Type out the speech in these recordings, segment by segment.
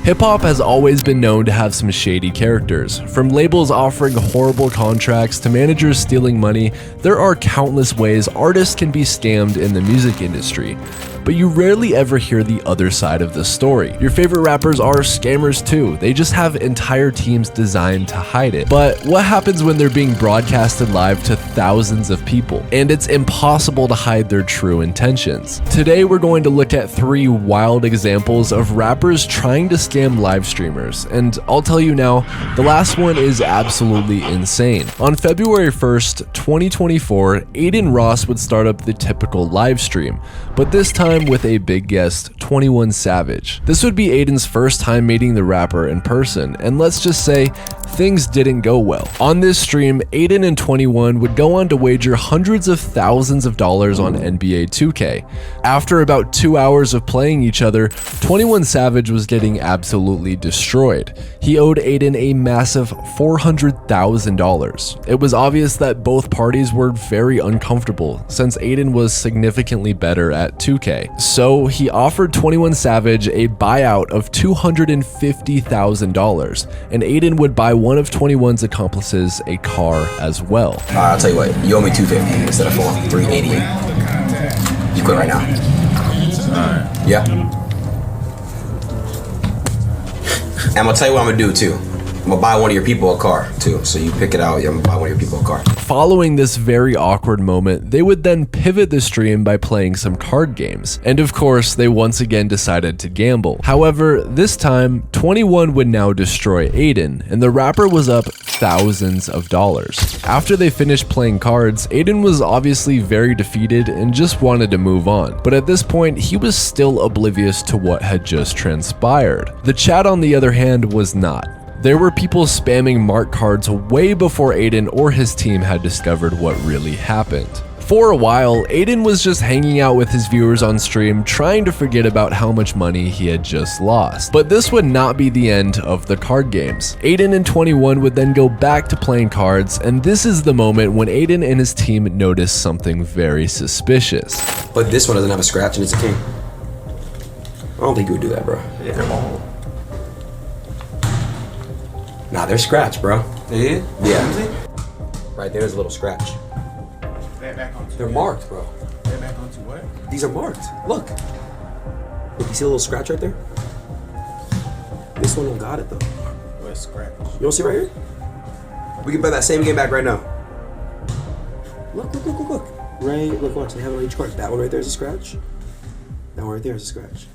Hip-hop has always been known to have some shady characters. From labels offering horrible contracts to managers stealing money, there are countless ways artists can be scammed in the music industry. But you rarely ever hear the other side of the story. Your favorite rappers are scammers too. They just have entire teams designed to hide it. But what happens when they're being broadcasted live to thousands of people, and it's impossible to hide their true intentions? Today we're going to look at 3 wild examples of rappers trying to scam live streamers, and I'll tell you now, the last one is absolutely insane. On February 1st, 2024, Adin Ross would start up the typical live stream, but this time with a big guest, 21 Savage. This would be Adin's first time meeting the rapper in person, and let's just say, things didn't go well. On this stream, Adin and 21 would go on to wager hundreds of thousands of dollars on NBA 2K. After about 2 hours of playing each other, 21 Savage was getting absolutely destroyed. He owed Adin a massive $400,000. It was obvious that both parties were very uncomfortable, since Adin was significantly better at 2K. So he offered 21 Savage a buyout of $250,000, and Adin would buy one of 21's accomplices a car as well. I'll tell you what, you owe me $250 instead of $388. You quit right now. Yeah. And I'm gonna tell you what I'm gonna do too. I'm gonna buy one of your people a car too. So you pick it out, I'm gonna buy one of your people a car. Following this very awkward moment, they would then pivot the stream by playing some card games. And of course, they once again decided to gamble. However, this time, 21 would now destroy Adin, and the rapper was up thousands of dollars. After they finished playing cards, Adin was obviously very defeated and just wanted to move on. But at this point, he was still oblivious to what had just transpired. The chat, on the other hand, was not. There were people spamming mark cards way before Adin or his team had discovered what really happened. For a while, Adin was just hanging out with his viewers on stream, trying to forget about how much money he had just lost. But this would not be the end of the card games. Adin and 21 would then go back to playing cards, and this is the moment when Adin and his team noticed something very suspicious. But this one doesn't have a scratch and it's a king. I don't think you would do that, bro. Yeah, they're all. Nah, they're scratched, bro. Yeah? Yeah. Right there's a little scratch. They're marked, bro. They're back onto what? These are marked. Look. Look, you see a little scratch right there? This one don't got it though. What scratch? You don't see right here? We can play that same game back right now. Look. Right, look, watch, they have it on each card. That one right there is a scratch. That one right there is a scratch.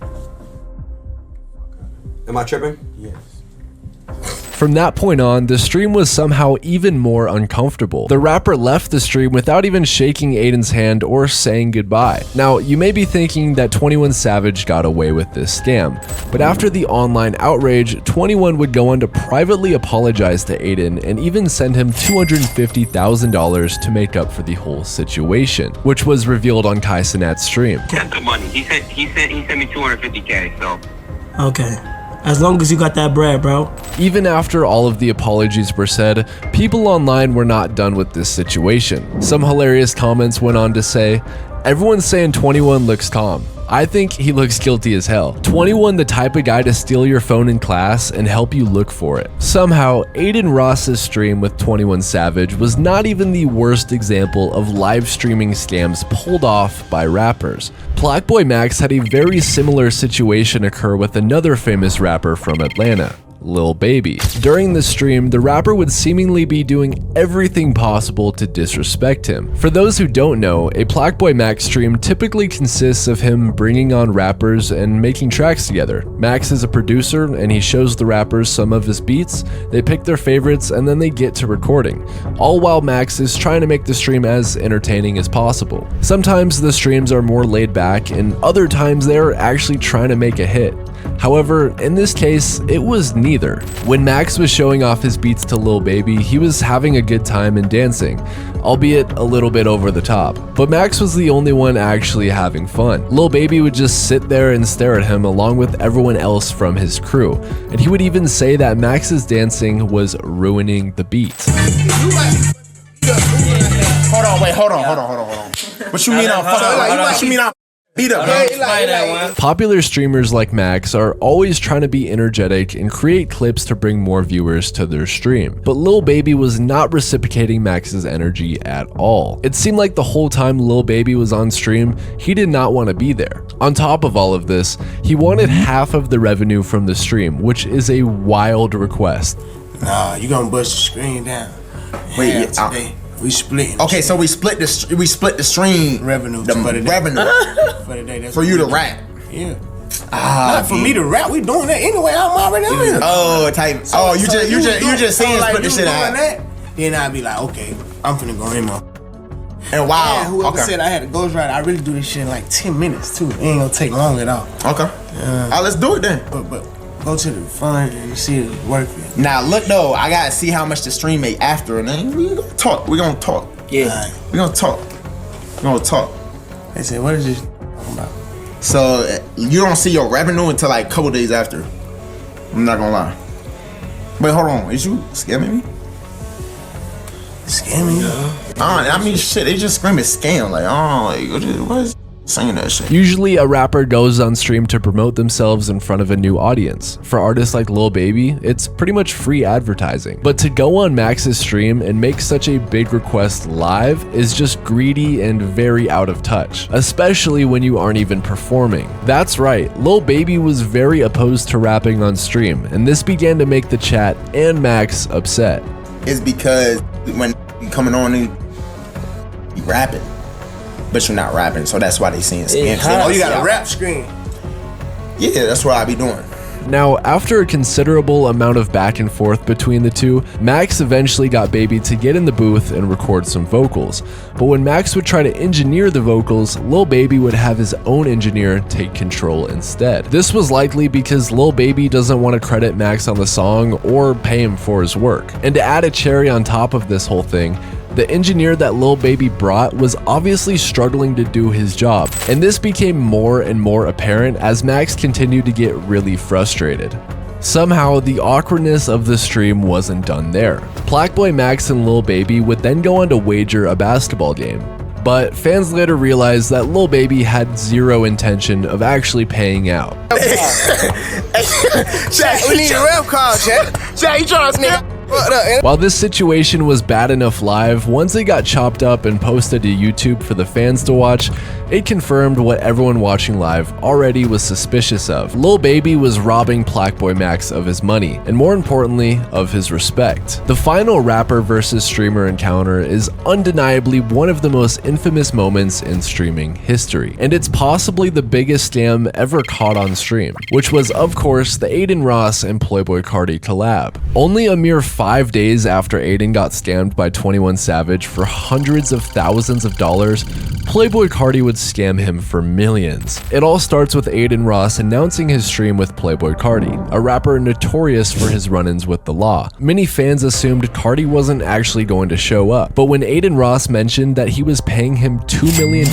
Am I tripping? Yes. From that point on, the stream was somehow even more uncomfortable. The rapper left the stream without even shaking Adin's hand or saying goodbye. Now, you may be thinking that 21 Savage got away with this scam, but after the online outrage, 21 would go on to privately apologize to Adin and even send him $250,000 to make up for the whole situation, which was revealed on Kai Cenat's stream. Got the money. He sent me $250K, so. Okay. As long as you got that bread, bro. Even after all of the apologies were said, people online were not done with this situation. Some hilarious comments went on to say, "Everyone's saying 21 looks calm. I think he looks guilty as hell. 21 the type of guy to steal your phone in class and help you look for it." Somehow, Adin Ross's stream with 21 Savage was not even the worst example of live streaming scams pulled off by rappers. Blackboy Max had a very similar situation occur with another famous rapper from Atlanta, Lil Baby. During the stream, the rapper would seemingly be doing everything possible to disrespect him. For those who don't know, a Blackboy Max stream typically consists of him bringing on rappers and making tracks together. Max is a producer and he shows the rappers some of his beats, they pick their favorites, and then they get to recording, all while Max is trying to make the stream as entertaining as possible. Sometimes the streams are more laid back, and other times they're actually trying to make a hit. However, in this case, it was neither. When Max was showing off his beats to Lil Baby, he was having a good time and dancing, albeit a little bit over the top. But Max was the only one actually having fun. Lil Baby would just sit there and stare at him along with everyone else from his crew, and he would even say that Max's dancing was ruining the beat. Hold on. What you mean I'm fucking? What you mean I'm Beat up. Explain that one. Popular streamers like Max are always trying to be energetic and create clips to bring more viewers to their stream. But Lil Baby was not reciprocating Max's energy at all. It seemed like the whole time Lil Baby was on stream, he did not want to be there. On top of all of this, he wanted half of the revenue from the stream, which is a wild request. Nah, you gonna bust the screen down. Wait, Yeah, yeah, today. We split. Okay, so we split the stream Revenue the for the day. revenue For the day. That's for you to what we rap. do. Yeah. Not for me to rap. We doing that anyway. I'm already on here. Oh, type. Oh, you just saying like, split the shit out. That, then I'd be like, okay, I'm finna go in more. And wow. Yeah, whoever Okay. said I had a ghostwriter, I really do this shit in like 10 minutes too. It ain't gonna take long at all. Okay. Let's do it then. But go to the fund and see if it's worth it. Now look though, I gotta see how much the stream made after, and then we gonna talk. We gonna talk. Yeah. We gonna talk. We gonna talk. They said, what is this talking about? So you don't see your revenue until like a couple days after. I'm not gonna lie. Wait, hold on. Is you scamming me? Scamming you? I mean, shit. They just screaming scam. Like, what is saying that shit? Usually a rapper goes on stream to promote themselves in front of a new audience. For artists like Lil Baby, it's pretty much free advertising. But to go on Max's stream and make such a big request live is just greedy and very out of touch, especially when you aren't even performing. That's right, Lil Baby was very opposed to rapping on stream, and this began to make the chat and Max upset. It's because when you coming on and you rapping, but you're not rapping, so that's why they saying scam. Oh, you got a rap screen. Yeah, that's what I be doing. Now, after a considerable amount of back and forth between the two, Max eventually got Baby to get in the booth and record some vocals. But when Max would try to engineer the vocals, Lil Baby would have his own engineer take control instead. This was likely because Lil Baby doesn't want to credit Max on the song or pay him for his work. And to add a cherry on top of this whole thing, the engineer that Lil Baby brought was obviously struggling to do his job, and this became more and more apparent as Max continued to get really frustrated. Somehow, the awkwardness of the stream wasn't done there. Plaqueboy Max and Lil Baby would then go on to wager a basketball game. But fans later realized that Lil Baby had zero intention of actually paying out. Jack, we need a rap call, Jack. Jack, you trying to nigga? While this situation was bad enough live, once it got chopped up and posted to YouTube for the fans to watch, it confirmed what everyone watching live already was suspicious of. Lil Baby was robbing Plaqueboy Max of his money, and more importantly, of his respect. The final rapper versus streamer encounter is undeniably one of the most infamous moments in streaming history, and it's possibly the biggest scam ever caught on stream, which was of course the Adin Ross and Playboi Carti collab. Only a mere 5 days after Adin got scammed by 21 Savage for hundreds of thousands of dollars, Playboi Carti would scam him for millions. It all starts with Adin Ross announcing his stream with Playboi Carti, a rapper notorious for his run-ins with the law. Many fans assumed Carti wasn't actually going to show up, but when Adin Ross mentioned that he was paying him $2 million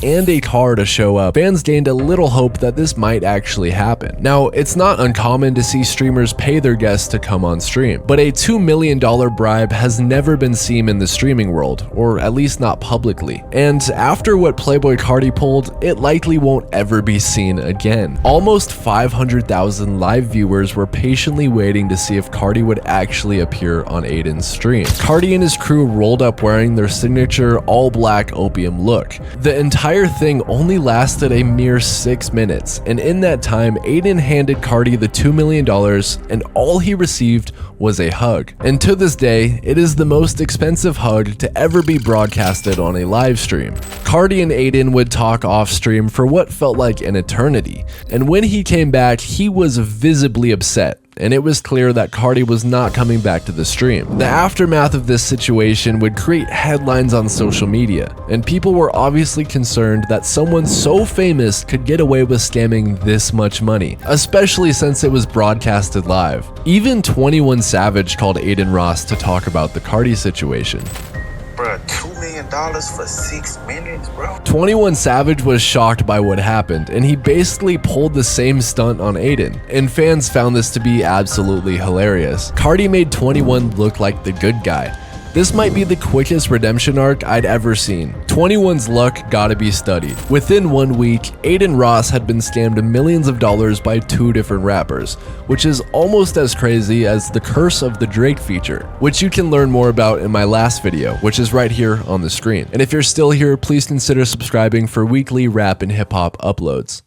and a car to show up, fans gained a little hope that this might actually happen. Now, it's not uncommon to see streamers pay their guests to come on stream, but a $2 million bribe has never been seen in the streaming world, or at least not publicly. And after what Playboi Carti pulled, it likely won't ever be seen again. Almost 500,000 live viewers were patiently waiting to see if Carti would actually appear on Adin's stream. Carti and his crew rolled up wearing their signature all-black opium look. The entire thing only lasted a mere 6 minutes, and in that time, Adin handed Carti the $2 million, and all he received was a hug. And to this day, it is the most expensive hug to ever be broadcasted on a live stream. Carti and Adin would talk off stream for what felt like an eternity, and when he came back, he was visibly upset, and it was clear that Carti was not coming back to the stream. The aftermath of this situation would create headlines on social media, and people were obviously concerned that someone so famous could get away with scamming this much money, especially since it was broadcasted live. Even 21 Savage called Adin Ross to talk about the Carti situation. Bruh, $2 million for 6 minutes, bro? 21 Savage was shocked by what happened, and he basically pulled the same stunt on Adin, and fans found this to be absolutely hilarious. Carti made 21 look like the good guy. This might be the quickest redemption arc I'd ever seen. 21's luck gotta be studied. Within 1 week, Adin Ross had been scammed millions of dollars by 2 different rappers, which is almost as crazy as the Curse of the Drake feature, which you can learn more about in my last video, which is right here on the screen. And if you're still here, please consider subscribing for weekly rap and hip hop uploads.